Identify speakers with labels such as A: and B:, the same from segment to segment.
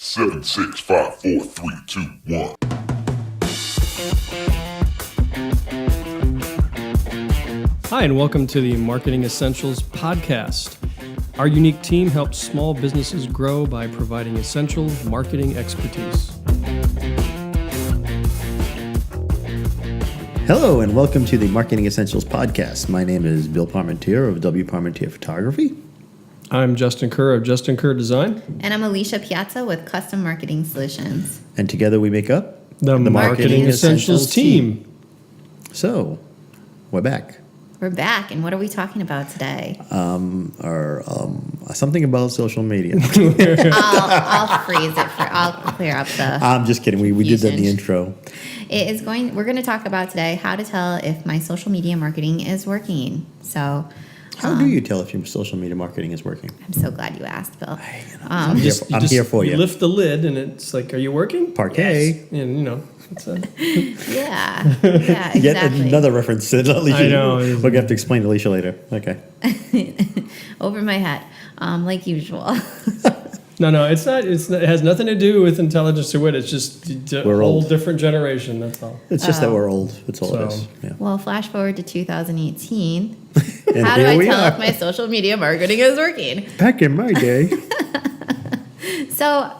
A: 7, 6, 5, 4, 3, 2, 1.
B: Hi, and welcome to the Marketing Essentials podcast. Our unique team helps small businesses grow by providing essential marketing expertise.
C: Hello, and welcome to the Marketing Essentials podcast. My name is W.Parmentier of W.Parmentier Photography.
B: I'm Justin Kerr of Justin Kerr Design.
D: And I'm Alicia Piazza with Custom Marketing Solutions.
C: And together we make up
B: The Marketing Essentials team.
C: So, we're back.
D: We're back, and what are we talking about today?
C: Something about social media.
D: I'll freeze it I'll clear up the.
C: I'm just kidding. We did that in the intro.
D: We're going to talk about today how to tell if my social media marketing is working. So,
C: How do you tell if your social media marketing is working?
D: I'm so glad you asked, Bill.
C: I'm here for you.
B: You lift the lid, and it's like, are you working?
C: Parquet.
B: Yes. And, it's a...
D: Yeah, exactly.
C: Yet another reference to Alicia.
B: I know.
C: We're going to have to explain to Alicia later. Okay.
D: Over my head, like usual.
B: No, it's not. It has nothing to do with intelligence or wit. It's just a
C: We're
B: whole
C: old.
B: different generation. That's all.
C: It's just that we're old. That's all it
B: So-
C: is. Yeah.
D: Well, flash forward to 2018.
C: And
D: How do
C: here
D: I
C: we
D: tell
C: are.
D: if my social media marketing is working?
C: Back in my day.
D: So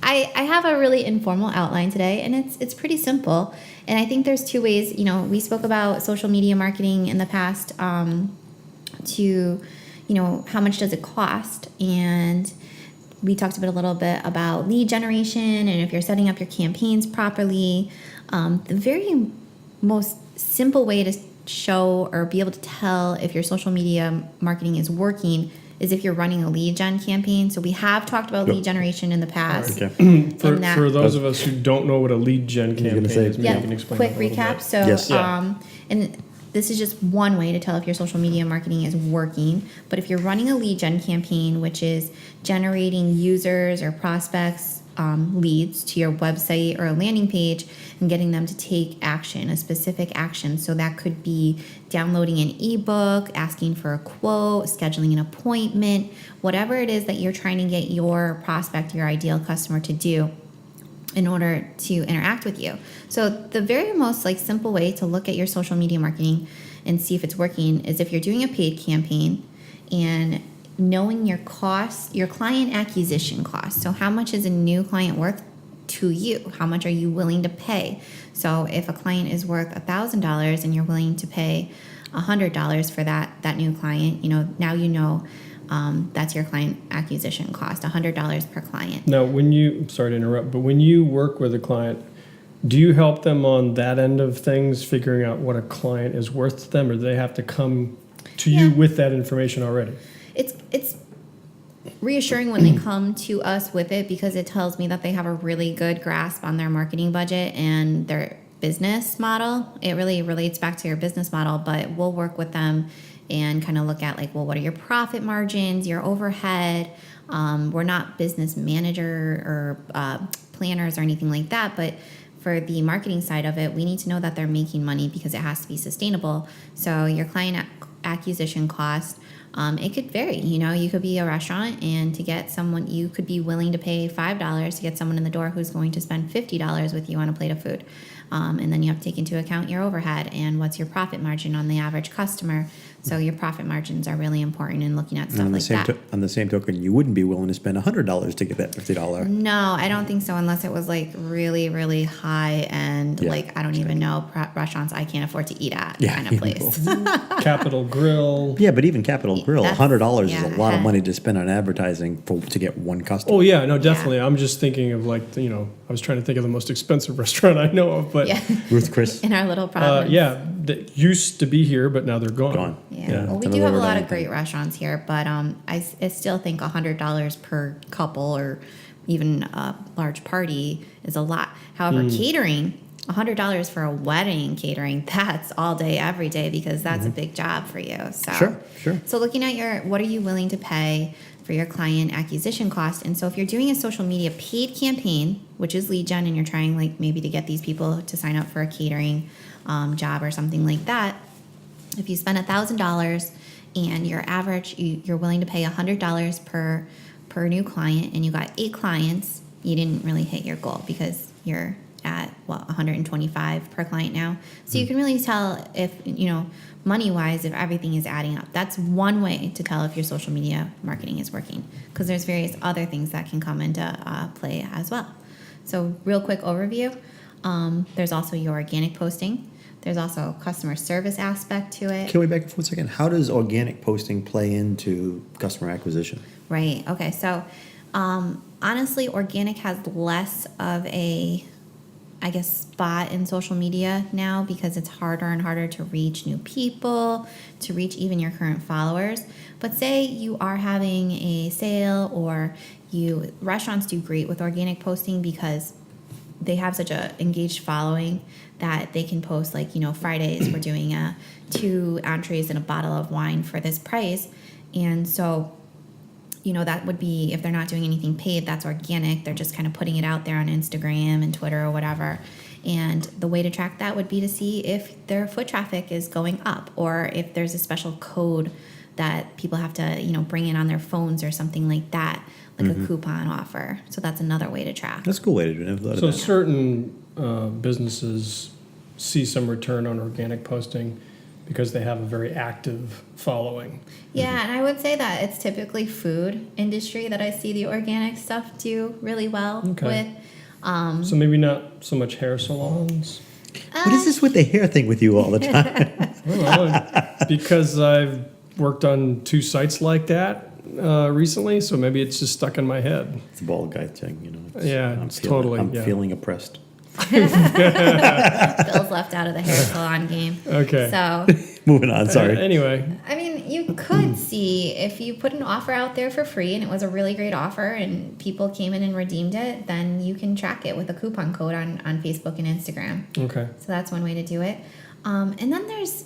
D: I have a really informal outline today, and it's pretty simple. And I think there's two ways. We spoke about social media marketing in the past to, how much does it cost? And we talked a little bit about lead generation and if you're setting up your campaigns properly. The very most simple way to show or be able to tell if your social media marketing is working is if you're running a lead gen campaign. So we have talked about lead generation in the past.
C: Okay.
B: For those of us who don't know what a lead gen campaign
C: say-
B: is, maybe
D: Yeah,
B: you can explain
D: quick
B: that a little
D: recap.
B: bit.
D: So,
C: Yes.
D: and this is just one way to tell if your social media marketing is working. But if you're running a lead gen campaign, which is generating users or prospects, leads to your website or a landing page and getting them to take action, a specific action. So that could be downloading an ebook, asking for a quote, scheduling an appointment, whatever it is that you're trying to get your prospect, your ideal customer to do in order to interact with you. So the very most simple way to look at your social media marketing and see if it's working is if you're doing a paid campaign and knowing your costs, your client acquisition costs. So how much is a new client worth to you? How much are you willing to pay? So if a client is worth $1,000 and you're willing to pay $100 for that new client, now that's your client acquisition cost, $100 per client.
B: Now, sorry to interrupt, but when you work with a client, do you help them on that end of things, figuring out what a client is worth to them, or do they have to come to you with that information already?
D: It's reassuring when they come to us with it because it tells me that they have a really good grasp on their marketing budget and their business model. It really relates back to your business model, but we'll work with them and kind of look at what are your profit margins, your overhead. We're not business manager or planners or anything like that, but for the marketing side of it, we need to know that they're making money because it has to be sustainable. So your client acquisition cost, it could vary. You could be a restaurant and to get someone, you could be willing to pay $5 to get someone in the door who's going to spend $50 with you on a plate of food. And then you have to take into account your overhead and what's your profit margin on the average customer. So your profit margins are really important in looking at stuff like that.
C: On the same token, you wouldn't be willing to spend $100 to get that $50.
D: No, I don't think so, unless it was really, really high and I don't even know restaurants I can't afford to eat at kind of place.
B: Capital Grill.
C: Yeah, but even Capital Grill, $100 is a lot of
D: yeah.
C: money to spend on advertising to get one customer.
B: Oh, yeah, no, definitely. I'm just thinking of I was trying to think of the most expensive restaurant I know of, but
C: Ruth Chris.
D: In our little province.
B: that used to be here, but now they're gone.
D: Yeah. Well, we do have a lot of great restaurants here, but I still think $100 per couple or even a large party is a lot. However, catering, $100 for a wedding catering, that's all day, every day, because that's a big job for you. So,
C: Sure.
D: So looking at what are you willing to pay for your client acquisition cost? And so if you're doing a social media paid campaign, which is lead gen, and you're trying maybe to get these people to sign up for a catering job or something like that, if you spend $1,000 and your average, you're willing to pay $100 per new client, and you got 8 clients, you didn't really hit your goal because you're at 125 per client now. So you can really tell if, money wise, if everything is adding up. That's one way to tell if your social media marketing is working, because there's various other things that can come into play as well. So real quick overview. There's also your organic posting. There's also a customer service aspect to it.
C: Can we back up for a second? How does organic posting play into customer acquisition?
D: Right. Okay. So honestly, organic has less of a, spot in social media now, because it's harder and harder to reach new people, to reach even your current followers. But say you are having a sale, or restaurants do great with organic posting because they have such a engaged following that they can post Fridays we're doing 2 entrees and a bottle of wine for this price. And so, that would be, if they're not doing anything paid, that's organic. They're just kind of putting it out there on Instagram and Twitter or whatever. And the way to track that would be to see if their foot traffic is going up, or if there's a special code that people have to, bring in on their phones or something like that, like a coupon offer. So that's another way to track.
C: That's a cool way to do it. I've thought of
B: So
C: that.
B: certain businesses see some return on organic posting because they have a very active following.
D: Yeah, and I would say that it's typically food industry that I see the organic stuff do really well
B: Okay.
D: with.
B: So maybe not so much hair salons.
C: What is this with the hair thing with you all the time?
B: I don't know, because I've worked on 2 sites like that recently, so maybe it's just stuck in my head.
C: It's a bald guy thing,
B: Yeah, it's totally,
C: I'm
B: yeah.
C: feeling oppressed.
D: Bill's left out of the hair salon game.
B: Okay.
D: So,
C: Moving on, sorry.
B: Anyway,
D: I mean, you could see if you put an offer out there for free and it was a really great offer and people came in and redeemed it, then you can track it with a coupon code on Facebook and Instagram.
B: okay.
D: So that's one way to do it. And then there's,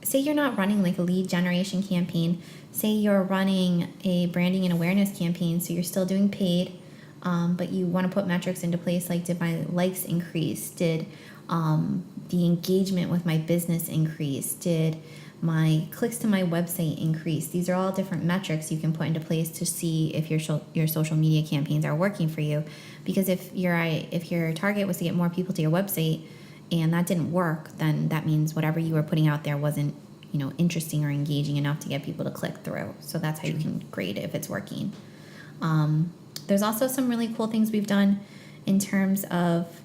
D: say you're not running like a lead generation campaign. Say you're running a branding and awareness campaign, so you're still doing paid, but you want to put metrics into place like, did my likes increase? Did the engagement with my business increase? Did my clicks to my website increase? These are all different metrics you can put into place to see if your social media campaigns are working for you. Because if your target was to get more people to your website and that didn't work, then that means whatever you were putting out there wasn't interesting or engaging enough to get people to click through. So that's how you can grade if it's working. There's also some really cool things we've done in terms of,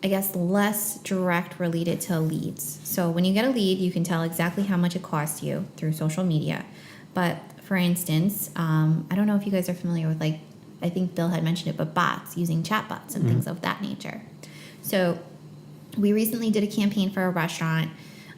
D: less direct related to leads. So when you get a lead, you can tell exactly how much it costs you through social media. But for instance, I don't know if you guys are familiar with, I think Bill had mentioned it, but bots, using chat bots and things of that nature. So we recently did a campaign for a restaurant.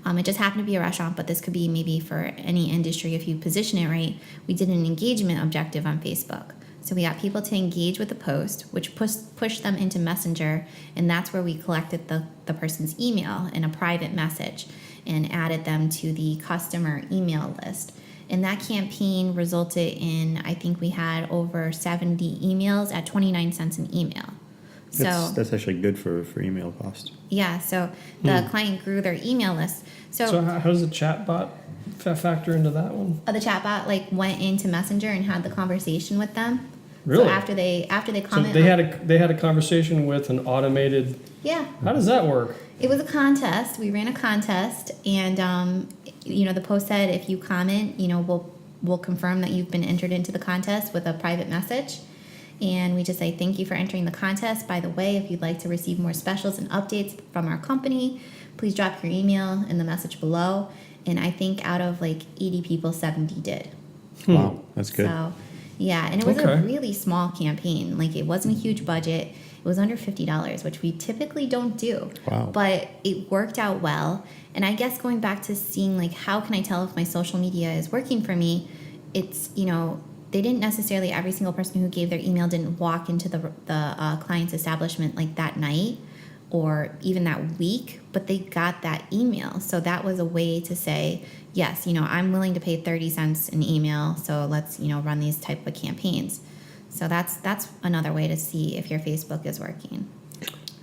D: It just happened to be a restaurant, but this could be maybe for any industry if you position it right. We did an engagement objective on Facebook. So we got people to engage with the post, which pushed them into Messenger, and that's where we collected the person's email in a private message and added them to the customer email list. And that campaign resulted in, I think we had over 70 emails at 29 cents an email. So
C: That's actually good for email cost.
D: yeah, so the client grew their email list.
B: So how does the chatbot factor into that one?
D: The chatbot went into Messenger and had the conversation with them.
B: Really?
D: So after they
B: So
D: comment,
B: they had a conversation with an automated.
D: yeah,
B: How does that work?
D: it was a contest. We ran a contest, and the post said if you comment, we'll confirm that you've been entered into the contest with a private message. And we just say, thank you for entering the contest. By the way, if you'd like to receive more specials and updates from our company, please drop your email in the message below. And I think out of 80 people, 70 did.
C: Wow, that's good.
D: So, yeah, and it was
B: Okay.
D: a really small campaign. It wasn't a huge budget. It was under $50, which we typically don't do.
C: Wow.
D: But it worked out well. And I guess going back to seeing, how can I tell if my social media is working for me, it's, they didn't necessarily, every single person who gave their email didn't walk into the client's establishment that night or even that week, but they got that email. So that was a way to say, yes, I'm willing to pay 30 cents an email, so let's, run these type of campaigns. So that's another way to see if your Facebook is working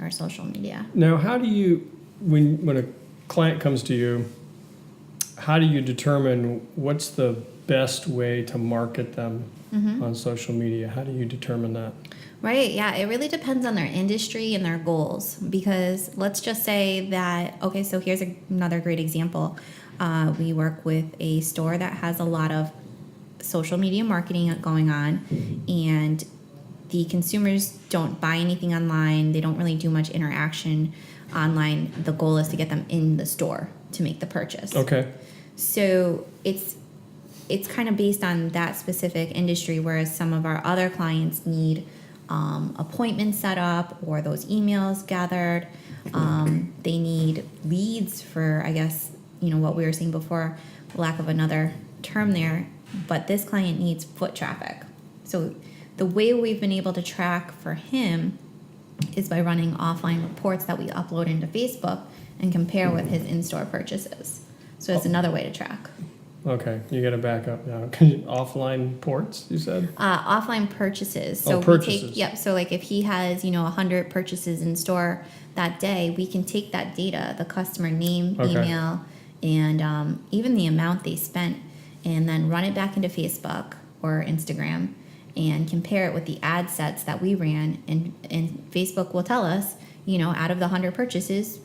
D: or social media.
B: Now, how do you, when a client comes to you, how do you determine what's the best way to market them on social media? How do you determine that?
D: Right, yeah, it really depends on their industry and their goals. Because let's just say that, okay, so here's another great example. We work with a store that has a lot of social media marketing going on, and the consumers don't buy anything online. They don't really do much interaction online. The goal is to get them in the store to make the purchase.
B: Okay.
D: So it's kind of based on that specific industry, whereas some of our other clients need appointments set up or those emails gathered. They need leads for, I guess, what we were saying before, lack of another term there. But this client needs foot traffic. So the way we've been able to track for him is by running offline reports that we upload into Facebook and compare with his in-store purchases. So it's another way to track.
B: Okay, you got to back up now. Offline ports, you said?
D: Offline purchases. So
B: purchases.
D: So like if he has 100 purchases in store that day, we can take that data, the customer name,
B: Okay.
D: email, and even the amount they spent, and then run it back into Facebook or Instagram and compare it with the ad sets that we ran, and Facebook will tell us, out of the 100 purchases,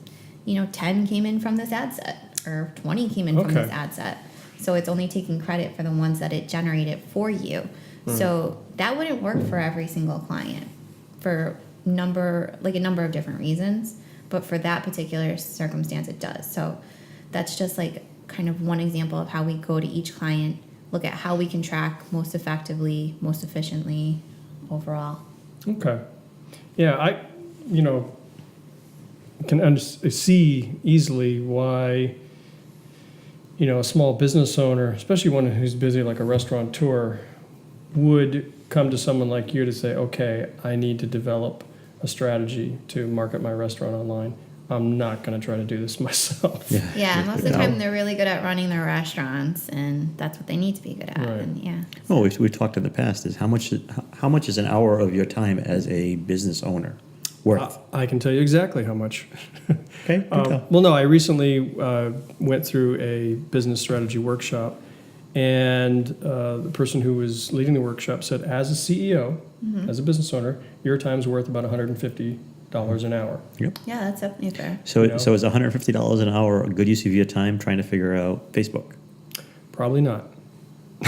D: 10 came in from this ad set or 20 came in from this ad set. So it's only taking credit for the ones that it generated for you. So that wouldn't work for every single client for a number of different reasons, but for that particular circumstance it does. So that's just like kind of one example of how we go to each client, look at how we can track most effectively, most efficiently overall.
B: Okay. Yeah, I can see easily why a small business owner, especially one who's busy like a restaurateur, would come to someone like you to say, okay, I need to develop a strategy to market my restaurant online. I'm not going to try to do this myself.
D: Yeah, most of the time they're really good at running their restaurants, and that's what they need to be good at.
B: Right.
D: And yeah.
C: Well, we've talked in the past is how much is an hour of your time as a business owner worth?
B: I can tell you exactly how much.
C: Okay.
B: Well, no, I recently went through a business strategy workshop, and the person who was leading the workshop said, as a CEO, as a business owner, your time's worth about $150 an hour.
C: Yep.
D: Yeah, that's definitely fair.
C: So is $150 an hour a good use of your time trying to figure out Facebook?
B: Probably not.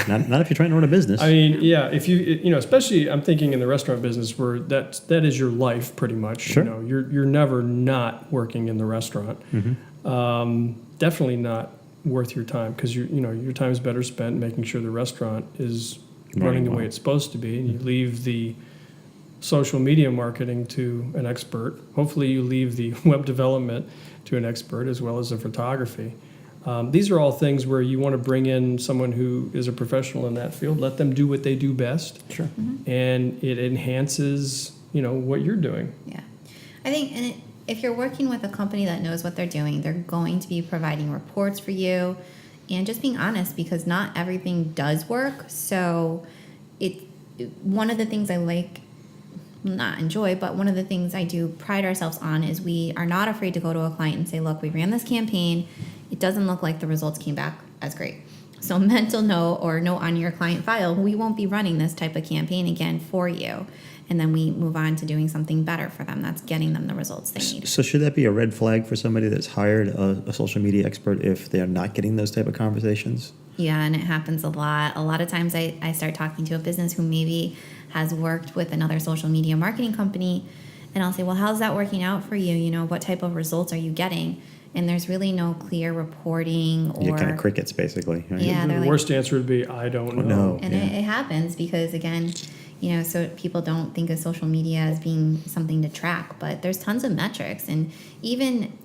C: Not if you're trying to run a business.
B: I mean, yeah, if you especially I'm thinking in the restaurant business where that is your life pretty much.
C: Sure.
B: You're never not working in the restaurant. Definitely not worth your time, because your time is better spent making sure the restaurant is running the way it's supposed to be, and you leave the social media marketing to an expert. Hopefully you leave the web development to an expert, as well as the photography. These are all things where you want to bring in someone who is a professional in that field, let them do what they do best.
C: Sure.
B: And it enhances, what you're doing.
D: Yeah. I think if you're working with a company that knows what they're doing, they're going to be providing reports for you, and just being honest, because not everything does work. So one of the things I not enjoy, but one of the things I do pride ourselves on is we are not afraid to go to a client and say, look, we ran this campaign. It doesn't look like the results came back as great. So mental note or note on your client file, we won't be running this type of campaign again for you. And then we move on to doing something better for them. That's getting them the results they need.
C: So should that be a red flag for somebody that's hired a social media expert if they're not getting those type of conversations?
D: Yeah, and it happens a lot. A lot of times I start talking to a business who maybe has worked with another social media marketing company, and I'll say, well, how's that working out for you? What type of results are you getting? And there's really no clear reporting or...
C: You're kind of crickets, basically. Right?
D: Yeah,
B: The worst answer would be, I don't know.
D: And it happens because, again, so people don't think of social media as being something to track, but there's tons of metrics. And even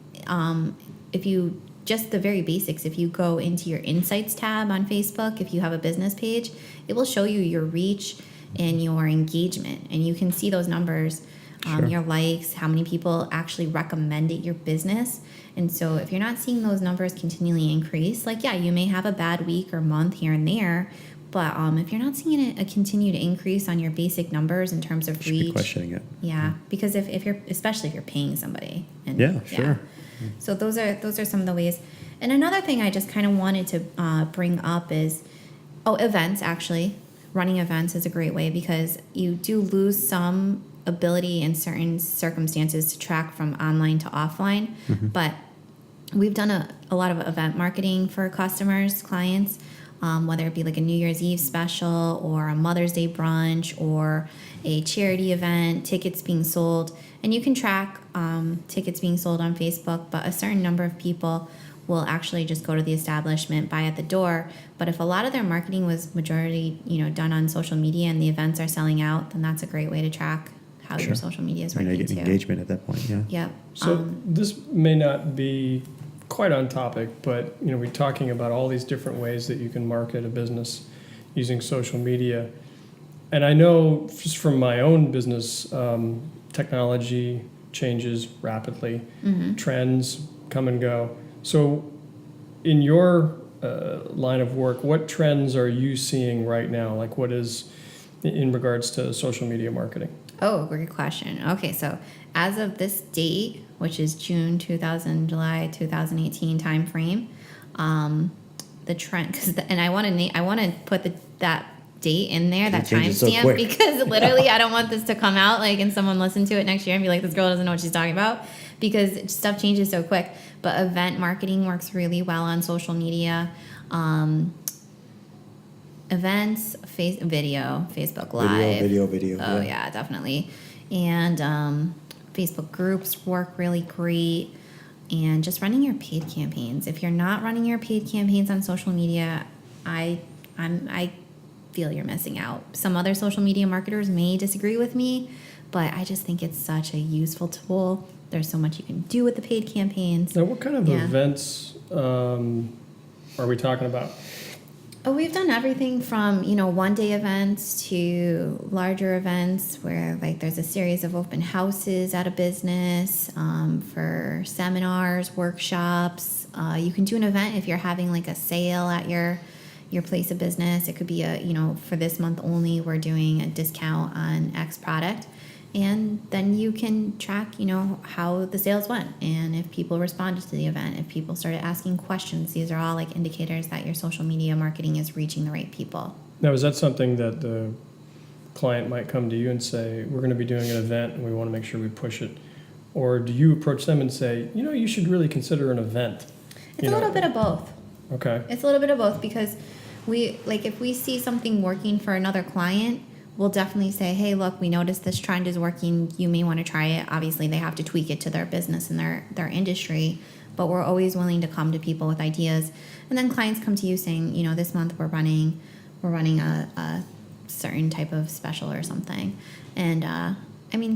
D: if you... Just the very basics, if you go into your Insights tab on Facebook, if you have a business page, it will show you your reach and your engagement. And you can see those numbers, your likes, how many people actually recommended your business. And so if you're not seeing those numbers continually increase, you may have a bad week or month here and there, but if you're not seeing a continued increase on your basic numbers in terms of reach,
C: be questioning it.
D: Yeah, because if you're, especially if you're paying somebody. And,
C: Sure.
D: So those are some of the ways. And another thing I just kind of wanted to bring up is, events, actually. Running events is a great way because you do lose some ability in certain circumstances to track from online to offline, but we've done a lot of event marketing for customers, clients, whether it be like a New Year's Eve special or a Mother's Day brunch or a charity event, tickets being sold. And you can track tickets being sold on Facebook, but a certain number of people will actually just go to the establishment, buy at the door. But if a lot of their marketing was majority, done on social media and the events are selling out, then that's a great way to track how your social media is
C: I mean,
D: working
C: you're getting
D: too.
C: engagement at that point, yeah.
D: Yep.
B: So this may not be quite on topic, but we're talking about all these different ways that you can market a business using social media. And I know just from my own business, technology changes rapidly, trends come and go. So in your line of work, what trends are you seeing right now? Like what is in regards to social media marketing?
D: Oh, great question. Okay, so as of this date, which is July 2018 timeframe, the trend, and I want to put that date in there, that
C: It changes so
D: timestamp,
C: quick.
D: because literally I don't want this to come out and someone listen to it next year and be like, this girl doesn't know what she's talking about, because stuff changes so quick. But event marketing works really well on social media. Events, video, Facebook Live.
C: Video.
D: Oh yeah, definitely. And Facebook groups work really great. And just running your paid campaigns. If you're not running your paid campaigns on social media, I feel you're missing out. Some other social media marketers may disagree with me, but I just think it's such a useful tool. There's so much you can do with the paid campaigns.
B: Now, what kind of
D: Yeah.
B: events are we talking about?
D: Oh, we've done everything from, one-day events to larger events where there's a series of open houses at a business, for seminars, workshops. You can do an event if you're having a sale at your place of business. It could be for this month only, we're doing a discount on X product. And then you can track, how the sales went and if people responded to the event, if people started asking questions. These are all indicators that your social media marketing is reaching the right people.
B: Now, is that something that the client might come to you and say, we're going to be doing an event and we want to make sure we push it? Or do you approach them and say, you should really consider an event?
D: It's a little bit of both.
B: Okay.
D: It's a little bit of both because if we see something working for another client, we'll definitely say, hey, look, we noticed this trend is working. You may want to try it. Obviously, they have to tweak it to their business and their industry, but we're always willing to come to people with ideas. And then clients come to you saying, this month we're running a certain type of special or something. And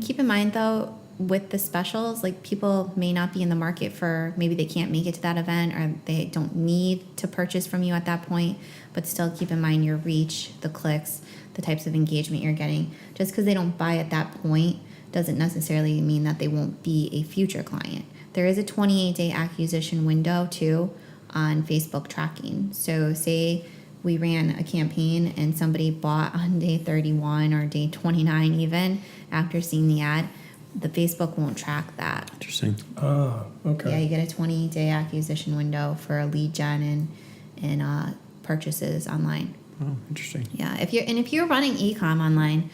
D: keep in mind though, with the specials, people may not be in the market for, maybe they can't make it to that event or they don't need to purchase from you at that point, but still keep in mind your reach, the clicks, the types of engagement you're getting. Just because they don't buy at that point doesn't necessarily mean that they won't be a future client. There is a 28-day acquisition window too on Facebook tracking. So say we ran a campaign and somebody bought on day 31 or day 29 even after seeing the ad, the Facebook won't track that.
C: Interesting.
B: Ah, okay.
D: Yeah, you get a 20-day acquisition window for a lead gen and purchases online.
C: Oh, interesting.
D: Yeah, if you're running e-com online,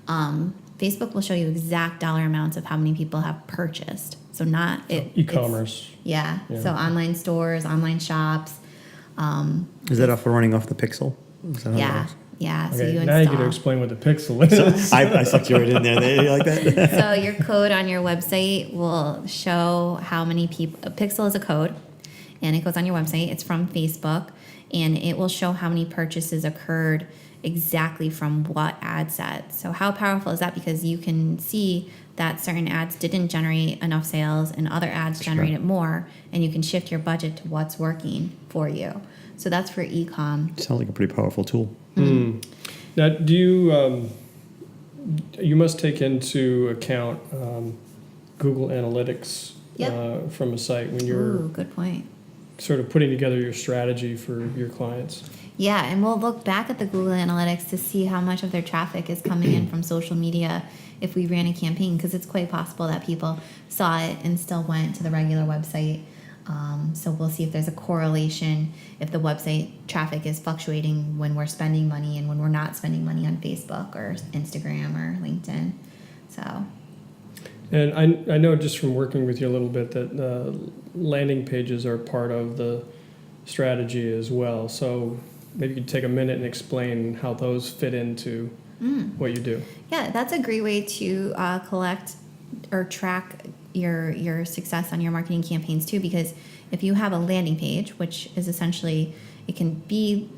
D: Facebook will show you exact dollar amounts of how many people have purchased. So not
B: E-commerce.
D: Yeah.
B: Yeah.
D: So online stores, online shops.
C: Is that off running off the Pixel? Is that how it
D: Yeah.
C: works?
D: Yeah. So
B: Okay,
D: you
B: now you get to
D: install.
B: explain what the pixel is.
C: I sucked you right in there. You like that?
D: So your code on your website will show how many people. A pixel is a code, and it goes on your website. It's from Facebook, and it will show how many purchases occurred exactly from what ad set. So how powerful is that? Because you can see that certain ads didn't generate enough sales and other ads generated more, and you can shift your budget to what's working for you. So that's for e-com.
C: Sounds like a pretty powerful tool.
B: Now, do you you must take into account Google Analytics
D: Yep.
B: from a site when you're
D: Ooh, good point.
B: sort of putting together your strategy for your clients?
D: Yeah, and we'll look back at the Google Analytics to see how much of their traffic is coming in from social media if we ran a campaign, because it's quite possible that people saw it and still went to the regular website. So we'll see if there's a correlation, if the website traffic is fluctuating when we're spending money and when we're not spending money on Facebook or Instagram or LinkedIn. So,
B: And I know just from working with you a little bit that landing pages are part of the strategy as well. So maybe you could take a minute and explain how those fit into what you do.
D: yeah, that's a great way to collect or track your success on your marketing campaigns too, because if you have a landing page, which is essentially, it can be,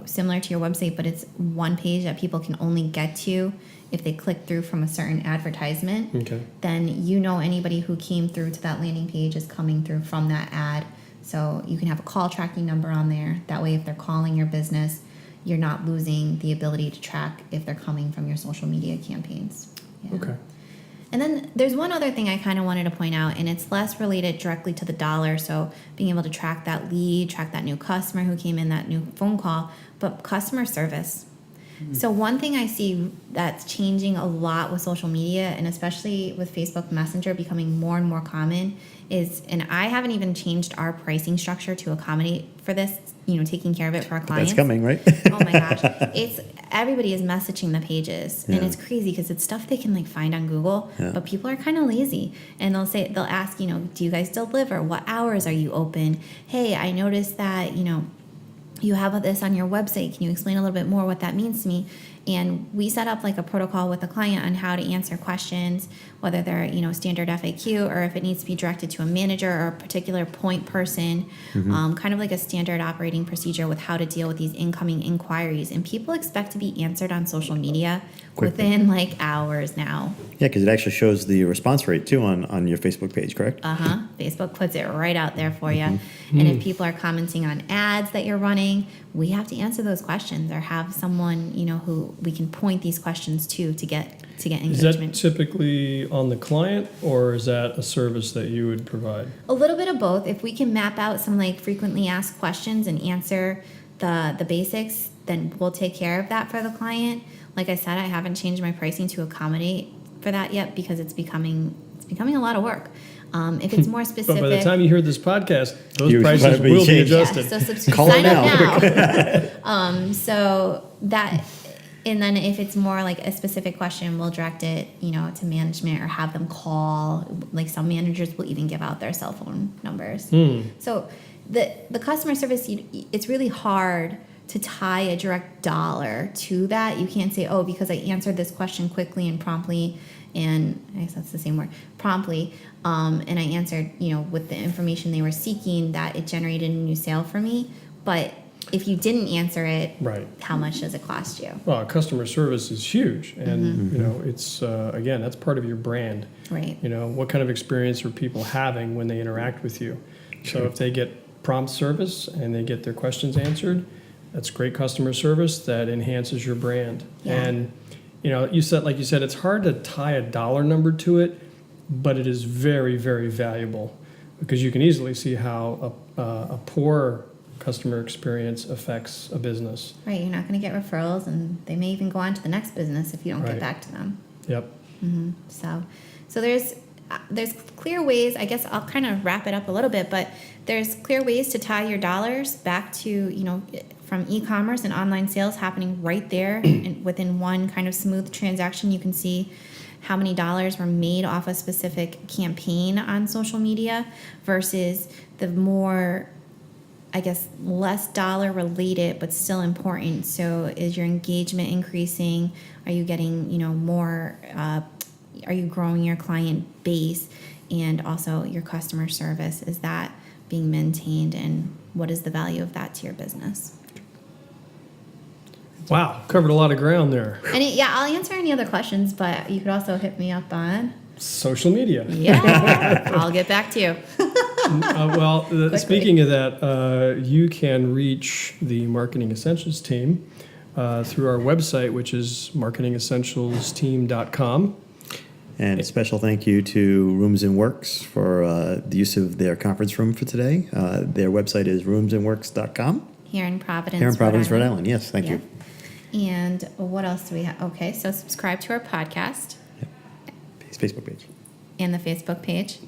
D: similar to your website, but it's one page that people can only get to if they click through from a certain advertisement,
B: Okay.
D: then anybody who came through to that landing page is coming through from that ad. So you can have a call tracking number on there. That way, if they're calling your business, you're not losing the ability to track if they're coming from your social media campaigns. Yeah.
B: Okay.
D: And then there's one other thing I kind of wanted to point out, and it's less related directly to the dollar. So being able to track that lead, track that new customer who came in, that new phone call, but customer service. So one thing I see that's changing a lot with social media, and especially with Facebook Messenger becoming more and more common, is, and I haven't even changed our pricing structure to accommodate for this, taking care of it for our clients.
C: That's coming, right?
D: Oh my gosh. Everybody is messaging the pages, and
C: Yeah.
D: it's crazy because it's stuff they can find on Google,
C: Yeah.
D: but people are kind of lazy, and they'll ask, do you guys deliver? What hours are you open? Hey, I noticed that, you have this on your website. Can you explain a little bit more what that means to me? And we set up a protocol with the client on how to answer questions, whether they're, standard FAQ or if it needs to be directed to a manager or a particular point person, kind of like a standard operating procedure with how to deal with these incoming inquiries. And people expect to be answered on social media
C: Quickly.
D: within hours now.
C: Yeah, because it actually shows the response rate too on your Facebook page, correct?
D: Facebook puts it right out there for you. And if people are commenting on ads that you're running, we have to answer those questions or have someone, who we can point these questions to get
B: Is that
D: engagement.
B: typically on the client, or is that a service that you would provide?
D: A little bit of both. If we can map out some frequently asked questions and answer the basics, then we'll take care of that for the client. Like I said, I haven't changed my pricing to accommodate for that yet because it's becoming a lot of work. If it's more specific,
B: But by the time you hear this podcast, those
C: You
B: prices
C: better be
B: will be
C: changed.
B: adjusted.
D: yeah, so
C: Call
D: sign
C: it
D: up now. So that, and then if it's more a specific question, we'll direct it, to management or have them call. Some managers will even give out their cell phone numbers. So the customer service, it's really hard to tie a direct dollar to that. You can't say, oh, because I answered this question quickly and promptly, and I guess that's the same word, promptly, and I answered, with the information they were seeking, that it generated a new sale for me. But if you didn't answer it,
B: Right.
D: how much does it cost you?
B: Well, customer service is huge, and it's again, that's part of your brand.
D: Right.
B: What kind of experience are people having when they interact with you? So if they get prompt service and they get their questions answered, that's great customer service that enhances your brand.
D: Yeah.
B: And you said, it's hard to tie a dollar number to it, but it is very, very valuable because you can easily see how a poor customer experience affects a business.
D: Right. You're not going to get referrals, and they may even go on to the next business if you don't
B: Right.
D: get back to them.
B: Yep.
D: So there's clear ways. I guess I'll kind of wrap it up a little bit, but there's clear ways to tie your dollars back to from e-commerce and online sales happening right there, and within one kind of smooth transaction. You can see how many dollars were made off a specific campaign on social media versus the more, I guess, less dollar related but still important. So is your engagement increasing? Are you getting more? Are you growing your client base? And also your customer service, is that being maintained, and what is the value of that to your business?
B: Wow, covered a lot of ground there.
D: And I'll answer any other questions, but you could also hit me up on.
B: Social media.
D: Yeah, I'll get back to you.
B: Speaking of that, you can reach the Marketing Essentials team through our website, which is marketingessentialsteam.com.
C: And a special thank you to Rooms and Works for the use of their conference room for today. Their website is roomsandworks.com.
D: Here in Providence,
C: Here in Providence, Rhode Island. Yes, thank you.
D: And what else do we have? Okay, so subscribe to our podcast
C: His Facebook page.
D: and the Facebook page,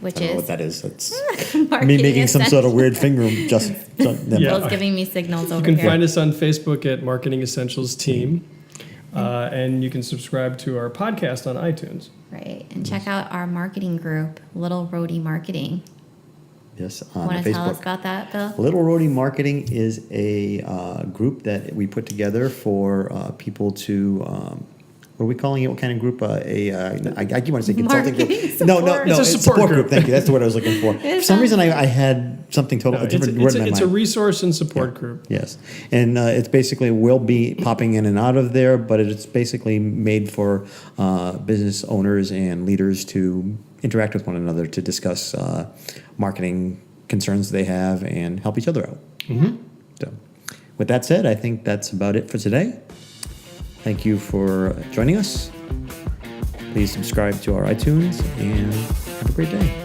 D: which
C: I don't know what
D: is
C: that is. That's
D: Marketing
C: me making some sort of
D: Essentials.
C: weird finger just.
B: Yeah.
D: Bill's giving me signals over
B: You can
D: here.
B: find us on Facebook at Marketing Essentials Team. And you can subscribe to our podcast on iTunes.
D: Right. And check out our marketing group, Little Rhody Marketing.
C: Yes, on
D: Want to tell us
C: Facebook.
D: about that, Bill?
C: Little Rhody Marketing is a group that we put together for people to. What are we calling it? What kind of group? I keep wanting to say consulting group.
D: Marketing
C: No,
D: support.
B: It's a
C: it's
B: support group.
C: Thank you. That's the word I was looking for. For some reason, I had something totally different word in my
B: It's a
C: mind.
B: resource and support group.
C: Yes, and it's basically we'll be popping in and out of there, but it's basically made for business owners and leaders to interact with one another to discuss marketing concerns they have and help each other out.
B: Mm-hmm.
C: So, with that said, I think that's about it for today. Thank you for joining us. Please subscribe to our iTunes and have a great day.